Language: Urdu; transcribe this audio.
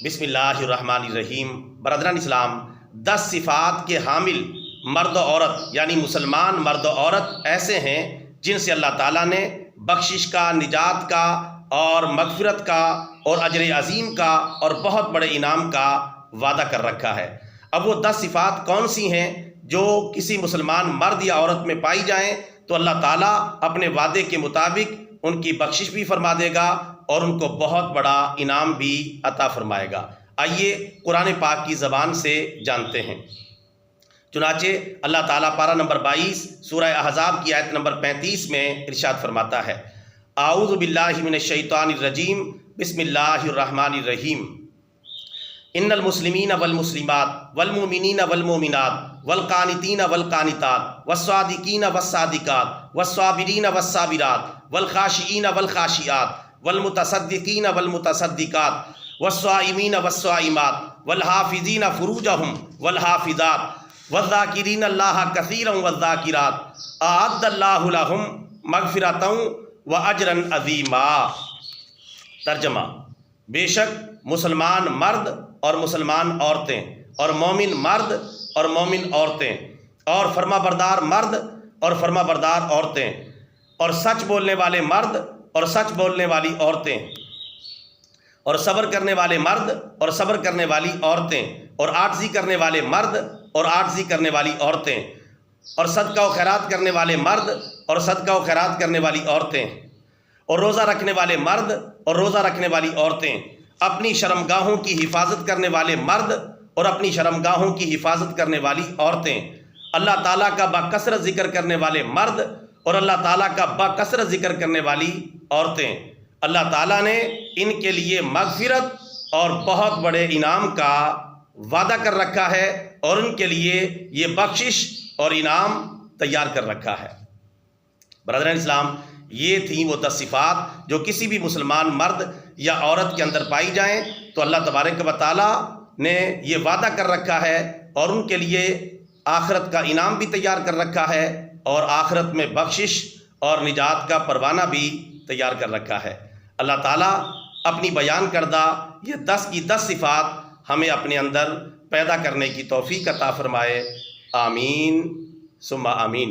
بسم اللہ الرحمن الرحیم۔ برادران اسلام، 10 صفات کے حامل مرد و عورت یعنی مسلمان مرد و عورت ایسے ہیں جن سے اللہ تعالیٰ نے بخشش کا، نجات کا اور مغفرت کا اور اجر عظیم کا اور بہت بڑے انعام کا وعدہ کر رکھا ہے۔ اب وہ 10 صفات کون سی ہیں جو کسی مسلمان مرد یا عورت میں پائی جائیں تو اللہ تعالیٰ اپنے وعدے کے مطابق ان کی بخشش بھی فرما دے گا اور ان کو بہت بڑا انعام بھی عطا فرمائے گا۔ آئیے قرآن پاک کی زبان سے جانتے ہیں۔ چنانچہ اللہ تعالیٰ پارہ نمبر 22 سورہ احزاب کی آیت نمبر 35 میں ارشاد فرماتا ہے، اعوذ باللہ من الشیطان الرجیم، بسم اللہ الرحمن الرحیم۔ ان المسلمین والمسلمات والمؤمنین والمؤمنات والقانتین والقانتات والصادقین والصادقات والصابرین والصابرات والخاشعین والخاشعات والمتصدقین والمتصدقات والصائمین والصائمات والحافظین فروجہم والحافظات والذاکرین اللہ کثیرا والذاکرات اعد اللہ لہم مغفرۃ واجرا عظیما۔ ترجمہ: بے شک مسلمان مرد اور مسلمان عورتیں اور مومن مرد اور مومن عورتیں اور فرما بردار مرد اور فرما بردار عورتیں اور سچ بولنے والے مرد اور سچ بولنے والی عورتیں اور صبر کرنے والے مرد اور صبر کرنے والی عورتیں اور عاجزی کرنے والے مرد اور عاجزی کرنے والی عورتیں اور صدقہ و خیرات کرنے والے مرد اور صدقہ و خیرات کرنے والی عورتیں اور روزہ رکھنے والے مرد اور روزہ رکھنے والی عورتیں، اپنی شرمگاہوں کی حفاظت کرنے والے مرد اور اپنی شرمگاہوں کی حفاظت کرنے والی عورتیں، اللہ تعالیٰ کا باکثرت ذکر کرنے والے مرد اور اللہ تعالیٰ کا باکثرت ذکر کرنے والی عورتیں۔ اللہ تعالیٰ نے ان کے لیے مغفرت اور بہت بڑے انعام کا وعدہ کر رکھا ہے اور ان کے لیے یہ بخشش اور انعام تیار کر رکھا ہے۔ برادران اسلام، یہ تھیں وہ 10 صفات جو کسی بھی مسلمان مرد یا عورت کے اندر پائی جائیں تو اللہ تبارک و تعالیٰ نے یہ وعدہ کر رکھا ہے اور ان کے لیے آخرت کا انعام بھی تیار کر رکھا ہے اور آخرت میں بخشش اور نجات کا پروانہ بھی تیار کر رکھا ہے۔ اللہ تعالیٰ اپنی بیان کردہ یہ 10 کی 10 صفات ہمیں اپنے اندر پیدا کرنے کی توفیق عطا فرمائے۔ آمین ثم آمین۔